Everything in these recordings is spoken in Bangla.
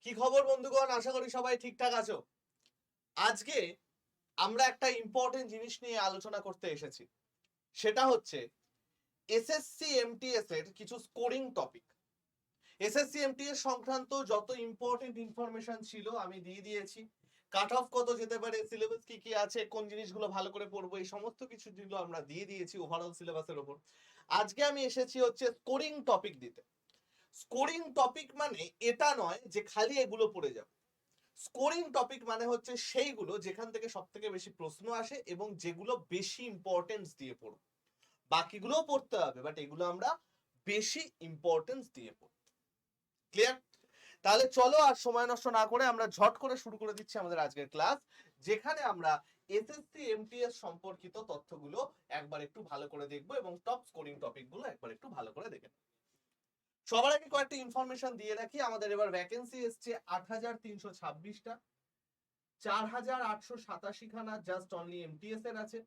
কি খবর বন্ধুগণ, আশা করি সবাই ঠিকঠাক আছো। আজকে আমরা একটা ইম্পর্টেন্ট জিনিস নিয়ে আলোচনা করতে এসেছি, সেটা হচ্ছে এসএসসি এমটিএস এর কিছু স্কোরিং টপিক। এসএসসি এমটিএস সংক্রান্ত যত ইম্পর্টেন্ট ইনফরমেশন ছিল আমি দিয়ে দিয়েছি। কাট অফ কত যেতে পারে, সিলেবাস কি কি আছে, কোন জিনিসগুলো ভালো করে পড়বো, এই সমস্ত কিছু যেগুলো আমরা দিয়ে দিয়েছি ওভারঅল সিলেবাসের ওপর। আজকে আমি এসেছি হচ্ছে স্কোরিং টপিক দিতে। স্কোরিং টপিক মানে এটা নয় যে খালি এগুলো পড়ে যাবে। স্কোরিং টপিক মানে হচ্ছে সেইগুলো যেখান থেকে সব থেকে বেশি প্রশ্ন আসে এবং যেগুলো বেশি ইম্পর্টেন্স দিয়ে পড়ব। বাকিগুলোও পড়তে হবে, বাট এগুলো আমরা বেশি ইম্পর্টেন্স দিয়ে পড়ব। ক্লিয়ার? তাহলে চলো আর সময় নষ্ট না করে আমরা ঝট করে শুরু করে দিচ্ছি আমাদের আজকের ক্লাস, যেখানে আমরা এসএসসি এমটিএস সম্পর্কিত তথ্যগুলো একবার একটু ভালো করে দেখবো এবং টপ স্কোরিং টপিকগুলো একবার একটু ভালো করে দেখে। সবার আগে কয়েকটা ইনফরমেশন দিয়ে রাখি। আমাদের এবার ভ্যাকেন্সি এসছে ৮৩২৬টা, ৪৮৮৭ খানা জাস্ট অনলি এমটিএস এর আছে।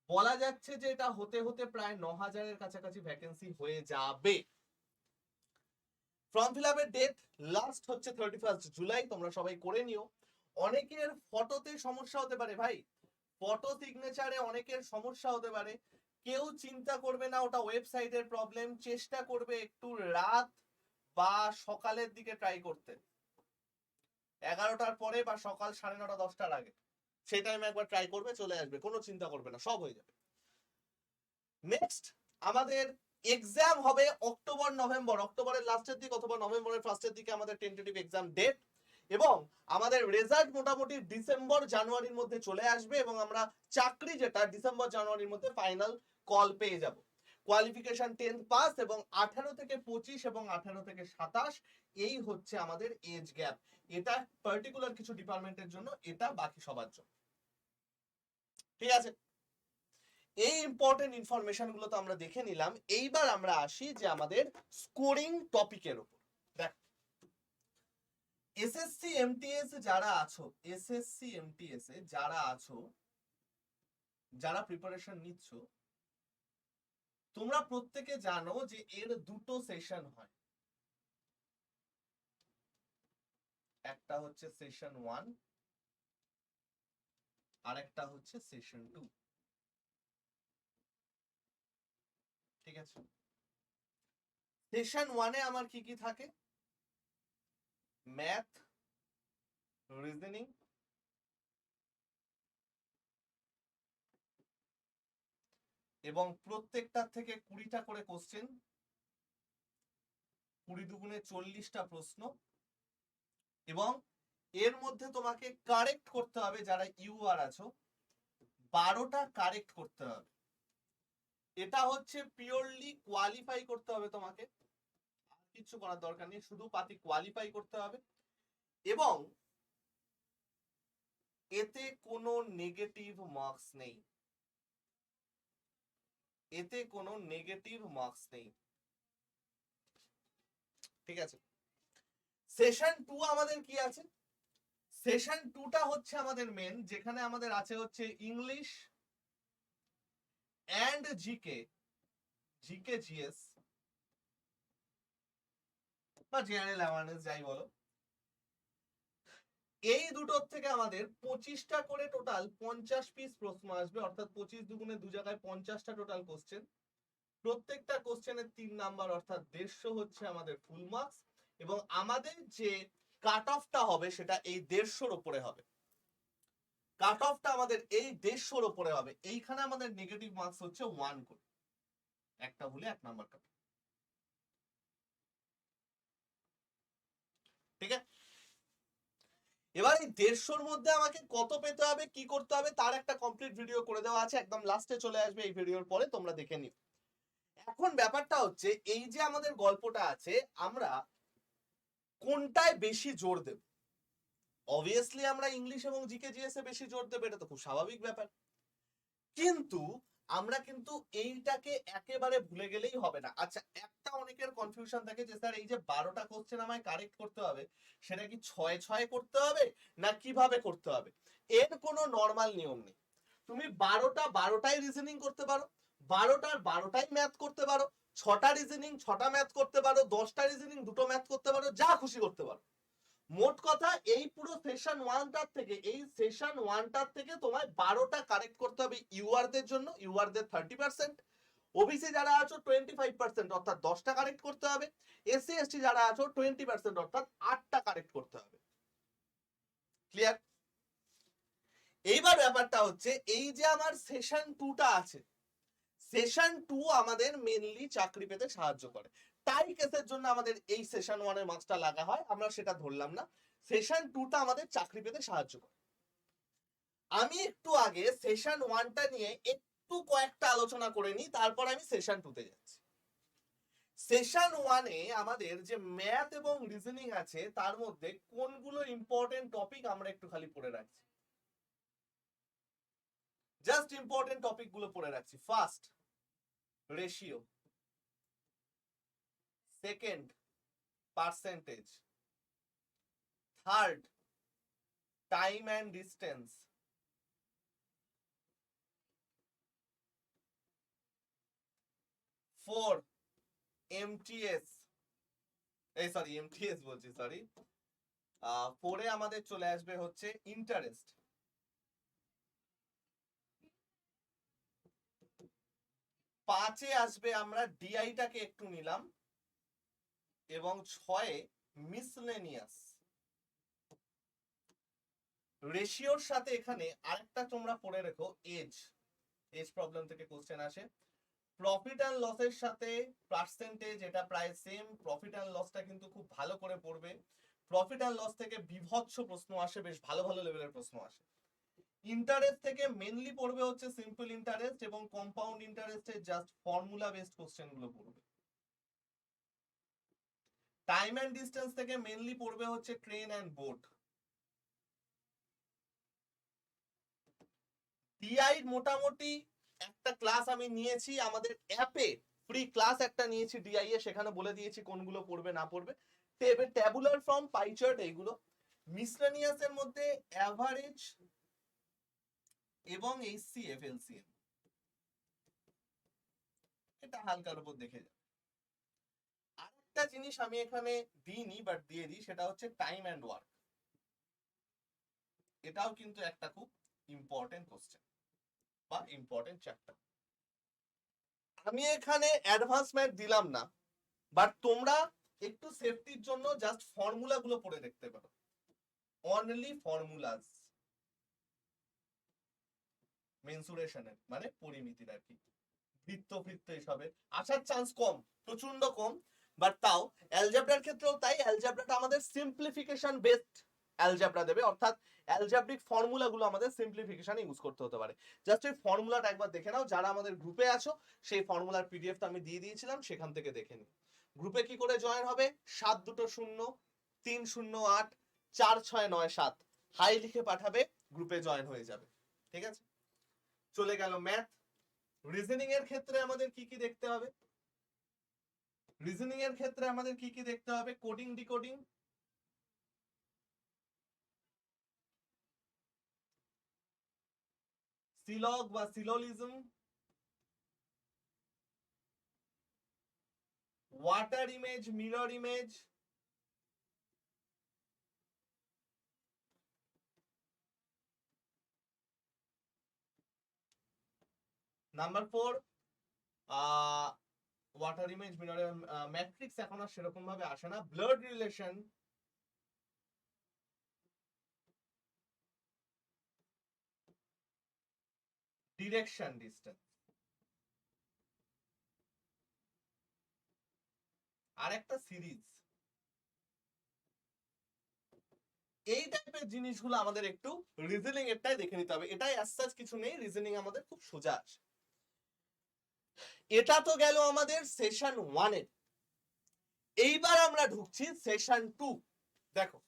বলা যাচ্ছে যে এটা হতে হতে প্রায় ৯,০০০-এর কাছাকাছি ভ্যাকেন্সি হয়ে যাবে। ফর্ম ফিল আপের ডেট লাস্ট হচ্ছে 31 জুলাই, তোমরা সবাই করে নিও। অনেকের ফটোতে সমস্যা হতে পারে ভাই, ফটো সিগনেচারে অনেকের সমস্যা হতে পারে। কেউ চিন্তা করবে না, ওটা ওয়েবসাইটের প্রবলেম। চেষ্টা করবে একটু রাত বা সকালের দিকে ট্রাই করতে, 11টার পরে বা সকাল 9:30 10টার আগে। সেই টাইমে একবার ট্রাই করবে, চলে আসবে, কোনো চিন্তা করবে না, সব হয়ে যাবে। নেক্সট আমাদের এক্সাম হবে অক্টোবর নভেম্বর, অক্টোবরের লাস্টের দিক অথবা নভেম্বরের ফার্স্টের দিকে আমাদের টেন্টেটিভ এক্সাম ডেট। এবং আমাদের রেজাল্ট মোটামুটি ডিসেম্বর জানুয়ারির মধ্যে চলে আসবে এবং আমরা চাকরি যেটা ডিসেম্বর জানুয়ারির মধ্যে ফাইনাল কল পেয়ে যাব। কোয়ালিফিকেশন 10th পাস এবং 18 থেকে 25 এবং 18 থেকে 27 এই হচ্ছে আমাদের এজ গ্যাপ। এটা পার্টিকুলার কিছু ডিপার্টমেন্টের জন্য, এটা বাকি সবার জন্য। ঠিক আছে, এই ইম্পর্টেন্ট ইনফরমেশন গুলো তো আমরা দেখে নিলাম। এইবার আমরা আসি যে আমাদের স্কোরিং টপিকের উপর। দেখ, এসএসসি এমটিএস যারা আছো, এসএসসি এমটিএস এ যারা আছো, যারা প্রিপারেশন নিচ্ছ, তোমরা প্রত্যেকে জানো যে এর দুটো সেশন হয়। একটা হচ্ছে সেশন 1 আর একটা হচ্ছে সেশন 2। ঠিক আছে, সেশন 1 এ আমার কি কি থাকে? ম্যাথ, রিজনিং, এবং প্রত্যেকটা থেকে 20টা করে কোশ্চেন, 20 দুগুণে 40টা প্রশ্ন। এবং এর মধ্যে তোমাকে কারেক্ট করতে হবে, যারা ইউআর আছো 12টা কারেক্ট করতে হবে। এটা হচ্ছে পিওরলি কোয়ালিফাই করতে হবে তোমাকে, আর কিছু করার দরকার নেই, শুধু পাতি কোয়ালিফাই করতে হবে। এবং এতে কোনো নেগেটিভ মার্কস নেই, এতে কোনো নেগেটিভ মার্কস নেই। ঠিক আছে, সেশন 2 আমাদের কি আছে? সেশন 2টা হচ্ছে আমাদের মেন, যেখানে আমাদের আছে হচ্ছে English and GK, GK GS বা জেনারেল অ্যাওয়ারনেস যাই বলো। এই দুটোর থেকে আমাদের 25টা করে টোটাল 50 পিস প্রশ্ন আসবে, অর্থাৎ 25 দুগুণে 2 জায়গায় 50টা টোটাল কোশ্চেন। প্রত্যেকটা কোশ্চেনের 3 নাম্বার, অর্থাৎ 150 হচ্ছে আমাদের ফুল মার্কস। এবং আমাদের যে কাট অফটা হবে সেটা এই 150-র উপরে হবে। কাট অফটা আমাদের এই 150-র উপরে হবে। এইখানে আমাদের নেগেটিভ মার্কস হচ্ছে 1 করে, একটা ভুলে 1 নাম্বার কাটে। ঠিক আছে, এবার এই 150-র মধ্যে আমাকে কত পেতে হবে, কি করতে হবে, তার একটা কমপ্লিট ভিডিও করে দেওয়া আছে, একদম লাস্টে চলে আসবে এই ভিডিওর পরে, তোমরা দেখে নিও। এখন ব্যাপারটা হচ্ছে এই যে আমাদের গল্পটা আছে, আমরা কোনটায় বেশি জোর দেব? অবভিয়াসলি আমরা ইংলিশ এবং জিকে জিএস এ বেশি জোর দেব, এটা তো খুব স্বাভাবিক ব্যাপার। কিন্তু আমরা কিন্তু এইটাকে একেবারে ভুলে গেলেই হবে না। আচ্ছা, একটা অনেকের কনফিউশন থাকে যে স্যার এই যে 12টা কোশ্চেন আমায় কারেক্ট করতে হবে, সেটা কি 6 করতে হবে না কিভাবে করতে হবে? এর কোনো নর্মাল নিয়ম নেই। তুমি 12টাই রিজনিং করতে পারো, 12টাই ম্যাথ করতে পারো, 6টা রিজনিং 6টা ম্যাথ করতে পারো, 10টা রিজনিং 2টো ম্যাথ করতে পারো, যা খুশি করতে পারো। মোট কথা এই পুরো সেশন 1টার থেকে তোমায় 12টা কারেক্ট করতে হবে ইউআরদের জন্য, ইউআরদের 30%, ওবিসি যারা আছো 25% অর্থাৎ 10টা কারেক্ট করতে হবে, এসসি এসটি যারা আছো 20% অর্থাৎ 8টা কারেক্ট করতে হবে। ক্লিয়ার? এইবার ব্যাপারটা হচ্ছে এই যে আমার সেশন 2টা আছে, সেশন 2 আমাদের মেনলি চাকরি পেতে সাহায্য করে। টাই কেসের জন্য আমাদের এই সেশন 1 এর মার্কসটা লাগা হয়, আমরা সেটা ধরলাম না। সেশন 2টা আমাদের চাকরি পেতে সাহায্য করে। আমি একটু আগে সেশন 1টা নিয়ে একটু কয়েকটা আলোচনা করে নিই, তারপর আমি সেশন 2তে যাচ্ছি। সেশন 1-এ আমাদের যে ম্যাথ এবং রিজনিং আছে তার মধ্যে কোনগুলো ইম্পর্টেন্ট টপিক আমরা একটু খালি পড়ে রাখছি, জাস্ট ইম্পর্টেন্ট টপিক গুলো পড়ে রাখছি। First, ratio. Second, percentage. Third, time and distance. Fourth, MTS. MTS বলছি, সরি। 4-এ আমাদের চলে আসবে হচ্ছে ইন্টারেস্ট। 5-এ আসবে আমরা ডিআইটাকে একটু নিলাম, এবং 6-এ মিসলেনিয়াস। রেশিওর সাথে এখানে আরেকটা তোমরা পড়ে রেখো, এজ প্রবলেম থেকে কোশ্চেন আসে। প্রফিট অ্যান্ড লসের সাথে পার্সেন্টেজ, এটা প্রায় সেম। প্রফিট অ্যান্ড লসটা কিন্তু খুব ভালো করে পড়বে। প্রফিট অ্যান্ড লস থেকে বিভৎস প্রশ্ন আসে, বেশ ভালো ভালো লেভেলের প্রশ্ন আসে। ইন্টারেস্ট থেকে মেনলি পড়বে হচ্ছে সিম্পল ইন্টারেস্ট এবং কম্পাউন্ড ইন্টারেস্টের জাস্ট ফর্মুলা বেসড কোশ্চেন গুলো পড়বে। টাইম অ্যান্ড ডিস্টেন্স থেকে মেনলি পড়বে হচ্ছে ট্রেন অ্যান্ড বোট। ডিআই মোটামুটি একটা ক্লাস আমি নিয়েছি আমাদের অ্যাপে, ফ্রি ক্লাস একটা নিয়েছি ডিআই এ, সেখানে বলে দিয়েছি কোনগুলো পড়বে না পড়বে। ট্যাবুলার ফর্ম, পাই চার্ট, এইগুলো। মিসলেনিয়াস এর মধ্যে অ্যাভারেজ এবং এইচসিএফ, এলসিএম, এটা হালকার উপর দেখে যাবে। আরেকটা জিনিস আমি এখানে দিইনি বাট দিয়ে দিই, সেটা হচ্ছে টাইম অ্যান্ড ওয়ার্ক। এটাও কিন্তু একটা খুব ইম্পর্টেন্ট কোশ্চেন বা ইম্পর্টেন্ট চ্যাপ্টার। আমি এখানে অ্যাডভান্স ম্যাথ দিলাম না, বাট তোমরা একটু সেফটির জন্য জাস্ট ফর্মুলা গুলো পড়ে দেখতে পারো। অনলি ফর্মুলাস, মেনসুরেশনের মানে পরিমিতির আর কি, বৃত্ত বৃত্ত এসবে আসার চান্স কম, প্রচন্ড কম। বাট তাও অ্যালজেব্রার ক্ষেত্রেও তাই, অ্যালজেব্রাটা আমাদের সিম্পলিফিকেশন বেসড অ্যালজেব্রা দেবে, অর্থাৎ অ্যালজেব্রিক ফর্মুলাগুলো আমাদের সিম্পলিফিকেশনে ইউজ করতে হতে পারে। জাস্ট এই ফর্মুলাটা একবার দেখে নাও, যারা আমাদের গ্রুপে আছো সেই ফর্মুলার পিডিএফটা আমি দিয়ে দিয়েছিলাম, সেখান থেকে দেখে নিও। গ্রুপে কি করে জয়েন হবে? 7203084697 হাই লিখে পাঠাবে, গ্রুপে জয়েন হয়ে যাবে। ঠিক আছে, চলে গেল ম্যাথ। রিজনিং এর ক্ষেত্রে আমাদের কি কি দেখতে হবে? রিজনিং এর ক্ষেত্রে আমাদের কি কি দেখতে হবে? কোডিং, ডিকোডিং, সিলগ বা সিলোলিজম, water image, mirror image, number 4 water image, mirror, matrix এখন আর সেরকম ভাবে আসে না, ব্লাড রিলেশন, ডিরেকশন, ডিস্টেন্স। আর একটা সিরিজ। এই টাইপের জিনিসগুলো আমাদের একটু রিজনিং এরটাই দেখে নিতে হবে। এটাই অ্যাজ সাচ কিছু নেই, রিজনিং আমাদের খুব সোজা আছে। এটা তো গেল আমাদের সেশন 1 এর। এইবার আমরা ঢুকছি সেশন 2। দেখো,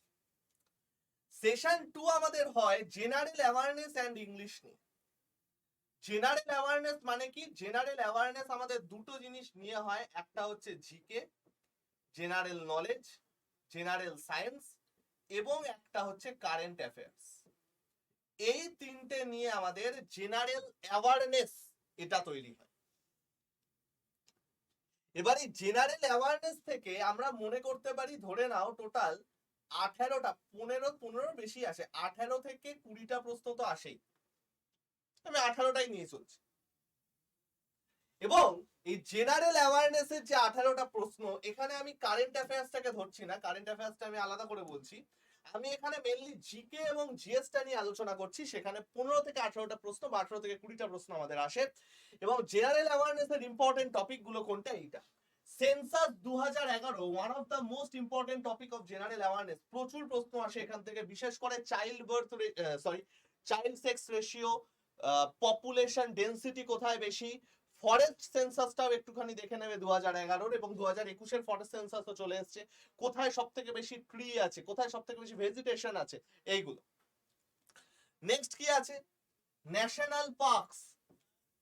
সেশন 2 আমাদের হয় জেনারেল অ্যাওয়ারনেস এন্ড ইংলিশ নিয়ে। জেনারেল অ্যাওয়ারনেস মানে কি? জেনারেল অ্যাওয়ারনেস আমাদের দুটো জিনিস নিয়ে হয়, একটা হচ্ছে GK, general knowledge, general science, এবং একটা হচ্ছে কারেন্ট অ্যাফেয়ার্স। এই তিনটে নিয়ে আমাদের জেনারেল অ্যাওয়ারনেস এটা তৈরি হয়। এবার এই জেনারেল অ্যাওয়ারনেস থেকে আমরা মনে করতে পারি, ধরে নাও টোটাল 18টা 15 বেশি আসে, 18 থেকে 20টা প্রশ্ন তো আসেই, আমি 18টাই নিয়ে চলছি। এবং এই জেনারেল অ্যাওয়ারনেসের যে 18টা প্রশ্ন, এখানে আমি কারেন্ট অ্যাফেয়ার্সটাকে ধরছি না, কারেন্ট অ্যাফেয়ার্সটা আমি আলাদা করে বলছি। আমি এখানে মেনলি জিকে এবং জিএসটা নিয়ে আলোচনা করছি। সেখানে 15 থেকে 18টা প্রশ্ন বা 18 থেকে 20টা প্রশ্ন আমাদের আসে। এবং জেনারেল অ্যাওয়ারনেসের ইম্পর্টেন্ট টপিকগুলো কোনটা? এইটা census 2011, one of the most important topic of general awareness. প্রচুর প্রশ্ন আসে এখান থেকে, বিশেষ করে child sex ratio, population density কোথায় বেশি, ফরেস্ট সেন্সাসটাও একটুখানি দেখে নেবে 2011 এবং 2021 ফরেস্ট সেন্সাসও চলে এসেছে, কোথায় সব থেকে বেশি ট্রি আছে, কোথায় সব থেকে বেশি ভেজিটেশন আছে, এইগুলো। নেক্সট কি আছে? National parks,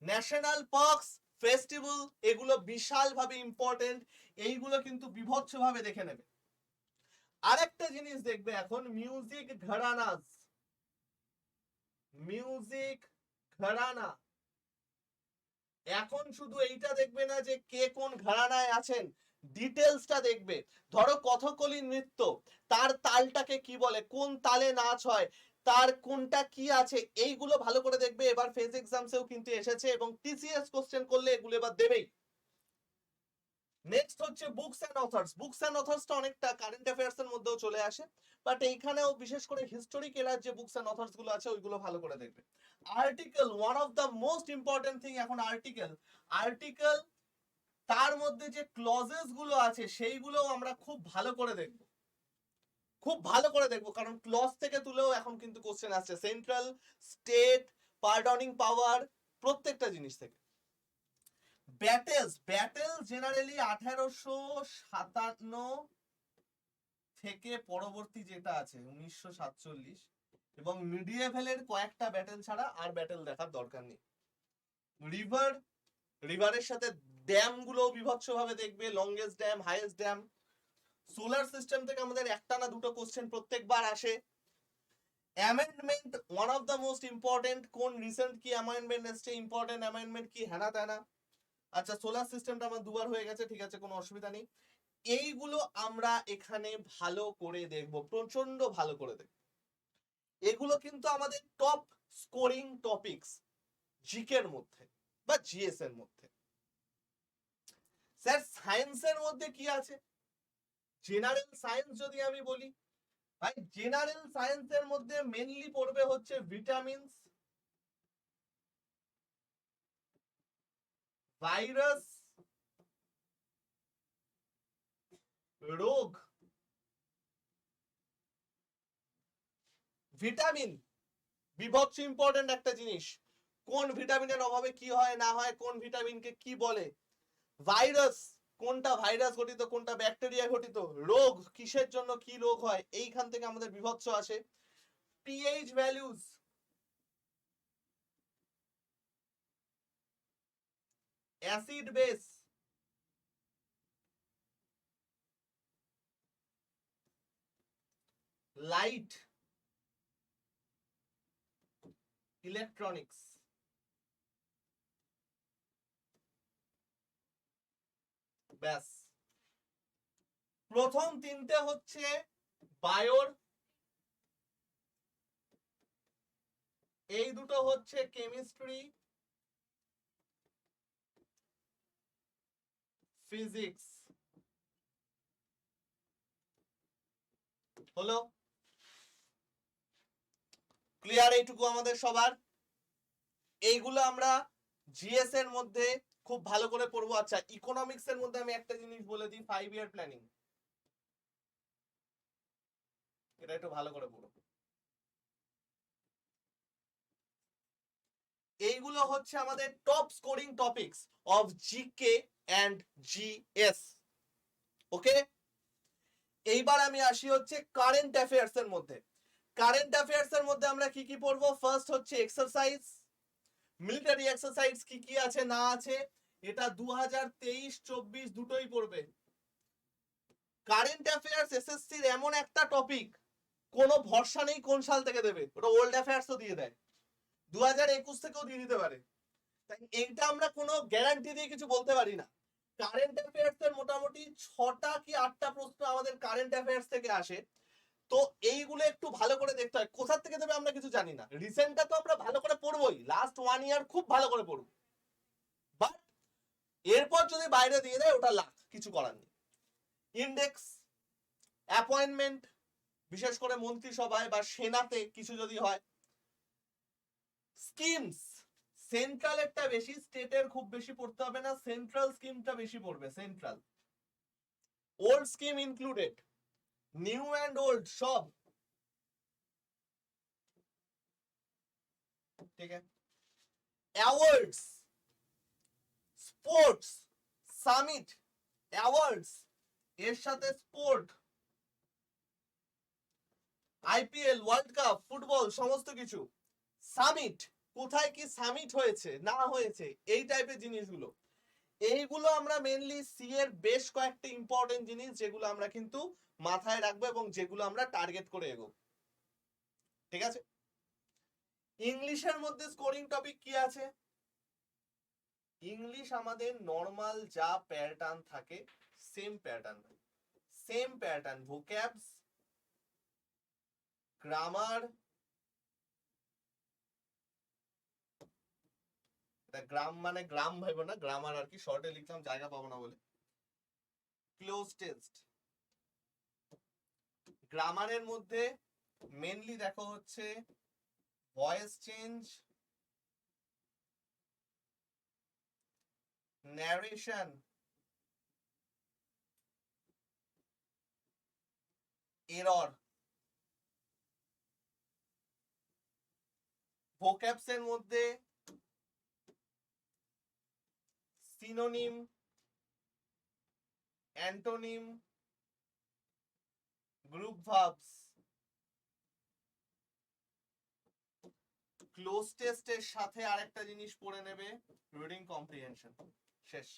national parks, festival, এগুলো বিশাল ভাবে ইম্পর্টেন্ট, এইগুলো কিন্তু বিভৎস ভাবে দেখে নেবে। আরেকটা জিনিস দেখবে এখন, মিউজিক ঘরানাস, মিউজিক ঘরানা। এখন শুধু এইটা দেখবে না যে কে কোন ঘরানায় আছেন, ডিটেলসটা দেখবে। ধরো কথকলি নৃত্য, তার তালটাকে কি বলে, কোন তালে নাচ হয়, তার কোনটা কি আছে, এইগুলো ভালো করে দেখবে। এবার ফেজ এক্সামসেও কিন্তু এসেছে এবং টিসিএস কোশ্চেন করলে এগুলো এবার দেবেই। নেক্সট হচ্ছে books and authors. Books and অথর্সটা অনেকটা কারেন্ট অ্যাফেয়ার্স এর মধ্যেও চলে আসে, বাট এইখানেও বিশেষ করে হিস্টোরিক এরার যে বুকস এন্ড অথর্স গুলো আছে ওইগুলো ভালো করে দেখবে। Article, one of the most important thing এখন আর্টিকেল। আর্টিকেল, তার মধ্যে যে ক্লজেস গুলো আছে সেইগুলো আমরা খুব ভালো করে দেখব, খুব ভালো করে দেখবো, কারণ ক্লজ থেকে তুলেও এখন কিন্তু কোশ্চেন আসছে, সেন্ট্রাল, স্টেট, পার্ডনিং পাওয়ার, প্রত্যেকটা জিনিস থেকে। ব্যাটেলস, ব্যাটেল জেনারেলি 1857 থেকে পরবর্তী যেটা আছে 1947, এবং মিডিয়েভেলের কয়েকটা ব্যাটেল ছাড়া আর ব্যাটেল দেখার দরকার নেই। রিভার, রিভারের সাথে ড্যাম গুলো বিভৎস ভাবে দেখবে, longest dam, highest dam. Solar system থেকে আমাদের একটা না দুটো কোশ্চেন প্রত্যেকবার আসে। Amendment, one of the most important, কোন রিসেন্ট কি অ্যামেন্ডমেন্ট এসছে, ইম্পর্টেন্ট অ্যামেন্ডমেন্ট কি, হ্যানা ত্যানা। আচ্ছা, সোলার সিস্টেমটা আমার দুবার হয়ে গেছে, ঠিক আছে, কোনো অসুবিধা নেই। এইগুলো আমরা এখানে ভালো করে দেখব, প্রচন্ড ভালো করে দেখব। এগুলো কিন্তু আমাদের টপ স্কোরিং টপিকস জিকের মধ্যে বা জিএস এর মধ্যে। স্যার সায়েন্সের মধ্যে কি আছে? জেনারেল সায়েন্স যদি আমি বলি, ভাই জেনারেল সায়েন্সের মধ্যে মেইনলি পড়বে হচ্ছে ভিটামিনস, ভাইরাস, রোগ। ভিটামিন বিভৎস ইম্পর্টেন্ট একটা জিনিস, কোন ভিটামিনের অভাবে কি হয় না হয়, কোন ভিটামিনকে কি বলে। ভাইরাস, কোনটা ভাইরাস ঘটিত, কোনটা ব্যাকটেরিয়া ঘটিত। রোগ, কিসের জন্য কি রোগ হয়, এইখান থেকে আমাদের বিভৎস আসে। PH values, acid base, light, electronics. ব্যাস, প্রথম তিনটে হচ্ছে বায়োর, এই দুটো হচ্ছে কেমিস্ট্রি, ফিজিক্স। হলো ক্লিয়ার এইটুকু আমাদের সবার? এইগুলো আমরা জিএস এর মধ্যে খুব ভালো করে পড়বো। আচ্ছা, ইকোনমিক্স এর মধ্যে আমি একটা জিনিস বলে দিই, 5 ইয়ার প্ল্যানিং, এটা একটু ভালো করে পড়ো। এইগুলো হচ্ছে আমাদের top scoring topics of GK and GS. Okay, এইবার আমি আসি হচ্ছে কারেন্ট অ্যাফেয়ার্স এর মধ্যে। কারেন্ট অ্যাফেয়ার্স এর মধ্যে আমরা কি কি পড়বো? ফার্স্ট হচ্ছে এক্সারসাইজ, মিলিটারি এক্সারসাইজ কি কি আছে না আছে, এটা 2023-24 দুটোই পড়বে। কারেন্ট অ্যাফেয়ার্স এসএসসির এমন একটা টপিক, কোনো ভরসা নেই কোন সাল থেকে দেবে, ওটা ওল্ড অ্যাফেয়ার্সও দিয়ে দেয়, 2021 থেকেও দিয়ে দিতে পারে, তাই এইটা আমরা কোনো গ্যারান্টি দিয়ে কিছু বলতে পারি না। কারেন্ট অ্যাফেয়ার্স এর মোটামুটি 6টা কি 8টা প্রশ্ন আমাদের কারেন্ট অ্যাফেয়ার্স থেকে আসে, তো এইগুলো একটু ভালো করে দেখতে হয়। কোথা থেকে দেবে আমরা কিছু জানি না, রিসেন্টটা তো আমরা ভালো করে পড়বোই, লাস্ট 1 ইয়ার খুব ভালো করে পড়বো, বাট এরপর যদি বাইরে দিয়ে দেয় ওটা লাখ, কিছু করার নেই। ইন্ডেক্স, অ্যাপয়েন্টমেন্ট, বিশেষ করে মন্ত্রিসভায় বা সেনাতে কিছু যদি হয়। স্কিমস, সেন্ট্রালেরটা বেশি, স্টেটের খুব বেশি পড়তে হবে না, সেন্ট্রাল স্কিমটা বেশি পড়বে। Central, old scheme included, new and old সব, ঠিক আছে। অ্যাওয়ার্ডস, স্পোর্টস, সামিট, অ্যাওয়ার্ডস এর সাথে sport, IPL, world cup, football, সমস্ত কিছু। সামিট, কোথায় কি সামিট হয়েছে না হয়েছে, এই টাইপের জিনিসগুলো, এইগুলো আমরা মেনলি সি এর বেশ কয়েকটা ইম্পর্টেন্ট জিনিস যেগুলো আমরা কিন্তু মাথায় রাখবো এবং যেগুলো আমরা টার্গেট করে এগোবো, ঠিক আছে। ইংলিশের মধ্যে স্কোরিং টপিক কি আছে? ইংলিশ আমাদের নর্মাল যা প্যাটার্ন থাকে same pattern, same pattern, vocabs, grammar, গ্রাম মানে গ্রাম ভাইবো না, গ্রামার আর কি শর্টে লিখলাম জায়গা পাবো না বলে। ক্লোজ টেস্ট, গ্রামারের মধ্যে মেনলি দেখো হচ্ছে voice change, narration, error. Vocabs এর মধ্যে synonym, antonym, group verbs. Close টেস্টের সাথে আরেকটা জিনিস পড়ে নেবে, রিডিং কম্প্রিহেনশন। শেষ।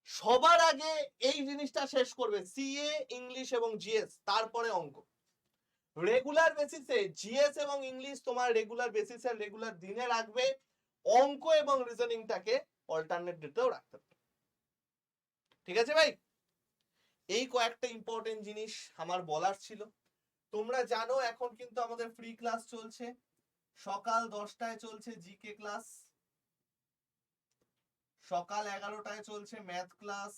সবার আগে এই জিনিসটা শেষ করবে সিএ, ইংলিশ এবং জিএস, তারপরে অঙ্ক। রেগুলার বেসিসে জিএস এবং ইংলিশ তোমার রেগুলার বেসিসে রেগুলার দিনে রাখবে, অঙ্ক এবং রিজনিংটাকে অল্টারনেট ডেটেও রাখতে হবে, ঠিক আছে ভাই। এই কয়েকটা ইম্পর্টেন্ট জিনিস আমার বলার ছিল। তোমরা জানো এখন কিন্তু আমাদের ফ্রি ক্লাস চলছে, সকাল 10টায় চলছে জিকে ক্লাস, সকাল 11টায় চলছে ম্যাথ ক্লাস,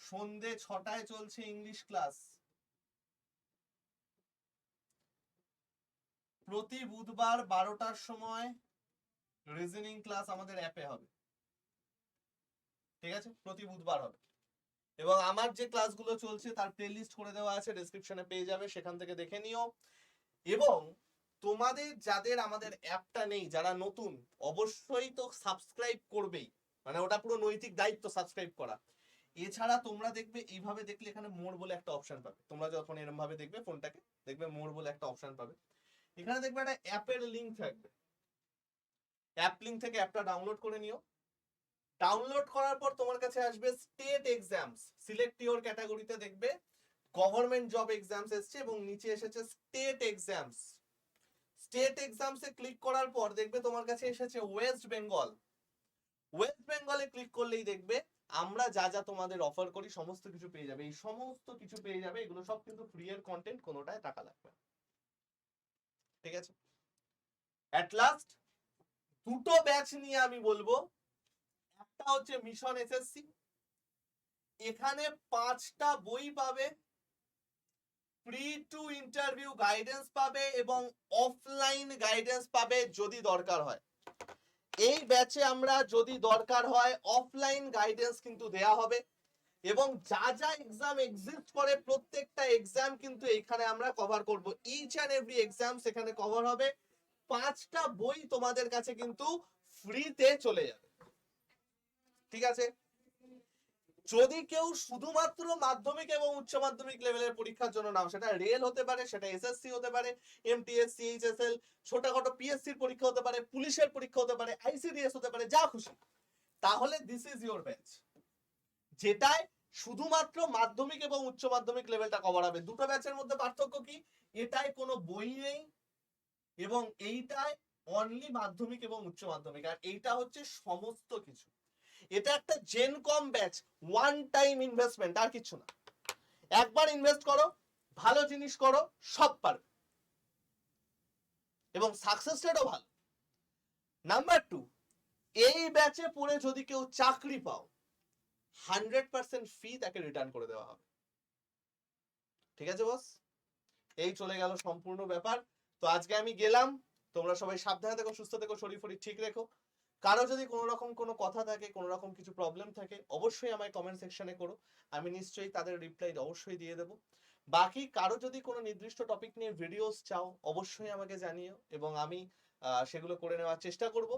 সন্ধে 6টায় চলছে ইংলিশ ক্লাস। প্রতি বুধবার 12টার সময় রিজনিং ক্লাস আমাদের অ্যাপে হবে, ঠিক আছে, প্রতি বুধবার হবে। এবং আমার যে ক্লাসগুলো চলছে তার প্লেলিস্ট করে দেওয়া আছে, ডেসক্রিপশনে পেয়ে যাবে, সেখান থেকে দেখে নিও। এবং তোমাদের যাদের আমাদের অ্যাপটা নেই, যারা নতুন, অবশ্যই তো সাবস্ক্রাইব করবেই, মানে ওটা পুরো নৈতিক দায়িত্ব সাবস্ক্রাইব করা। এছাড়া তোমরা দেখবে এইভাবে দেখলে এখানে মোর বলে একটা অপশন পাবে, তোমরা যখন এরকম ভাবে দেখবে ফোনটাকে, দেখবে মোর বলে একটা অপশন পাবে, এখানে দেখবে একটা অ্যাপের লিংক থাকবে, অ্যাপ লিংক থেকে অ্যাপটা ডাউনলোড করে নিও। ডাউনলোড করার পর তোমার কাছে আসবে স্টেট এক্সামস, সিলেক্ট ইওর ক্যাটাগরিতে দেখবে গভর্নমেন্ট জব এক্সামস এসছে এবং নিচে এসেছে স্টেট এক্সামস। স্টেট এক্সামসে ক্লিক করার পর দেখবে তোমার কাছে এসেছে ওয়েস্ট বেঙ্গল। ওয়েস্ট বেঙ্গলে ক্লিক করলেই দেখবে আমরা যা যা তোমাদের অফার করি সমস্ত কিছু পেয়ে যাবে, এই সমস্ত কিছু পেয়ে যাবে, এগুলো সব কিন্তু ফ্রি এর কন্টেন্ট, কোনোটায় টাকা লাগবে, ঠিক আছে। অ্যাট লাস্ট দুটো ব্যাচ নিয়ে আমি বলবো, একটা হচ্ছে মিশন এসএসসি, এখানে 5টা বই পাবে, প্রি টু ইন্টারভিউ গাইডেন্স পাবে এবং অফলাইন গাইডেন্স পাবে যদি দরকার হয়। এই ব্যাচে আমরা যদি দরকার হয় অফলাইন গাইডেন্স কিন্তু দেয়া হবে এবং যা যা এক্সাম এক্সিস্ট করে প্রত্যেকটা এক্সাম কিন্তু এখানে আমরা কভার করব, ইচ এন্ড এভরি এক্সাম সেখানে কভার হবে। 5টা বই তোমাদের কাছে কিন্তু ফ্রিতে চলে যাবে, ঠিক আছে। যদি কেউ শুধুমাত্র মাধ্যমিক এবং উচ্চ মাধ্যমিক লেভেলের পরীক্ষার জন্য নাও, সেটা রেল হতে পারে, সেটা এসএসসি হতে পারে, এমটিএস, সিএইচএসএল, ছোটখাটো পিএসসির পরীক্ষা হতে পারে, পুলিশের পরীক্ষা হতে পারে, আইসিডিএস হতে পারে, যা খুশি, তাহলে দিস ইজ ইওর ব্যাচ, যেটায় শুধুমাত্র মাধ্যমিক এবং উচ্চ মাধ্যমিক লেভেলটা কভার হবে। দুটো ব্যাচের মধ্যে পার্থক্য কি, এটায় কোনো বই নেই এবং এইটায় অনলি মাধ্যমিক এবং উচ্চ মাধ্যমিক, আর এইটা হচ্ছে সমস্ত কিছু। এটা একটা জেনকম ব্যাচ, ওয়ান টাইম ইনভেস্টমেন্ট, আর কিছু না। একবার ইনভেস্ট করো, ভালো জিনিস করো, সব পারবে, এবং সাকসেস রেটও ভালো। নাম্বার 2, এই ব্যাচে পড়ে যদি কেউ চাকরি পাও, 100% ফি তাকে রিটার্ন করে দেওয়া হবে। ঠিক আছে বস, এই চলে গেল সম্পূর্ণ ব্যাপার। তো আজকে আমি গেলাম, তোমরা সবাই সাবধানে থেকো, সুস্থ থেকো, শরীর ফরীর ঠিক রেখো। কারো যদি কোনো রকম কোনো কথা থাকে, কোনো রকম কিছু প্রবলেম থাকে, অবশ্যই আমায় কমেন্ট সেকশনে করো, আমি নিশ্চয়ই তাদের রিপ্লাই অবশ্যই দিয়ে দেবো। বাকি কারো যদি কোনো নির্দিষ্ট টপিক নিয়ে ভিডিওস চাও, অবশ্যই আমাকে জানিও, এবং আমি সেগুলো করে নেওয়ার চেষ্টা করব।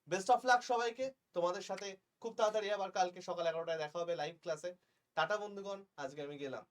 বেস্ট অফ লাক সবাইকে। তোমাদের সাথে খুব তাড়াতাড়ি আবার কালকে সকাল 11টায় দেখা হবে লাইভ ক্লাসে। টাটা বন্ধুগণ, আজকে আমি গেলাম।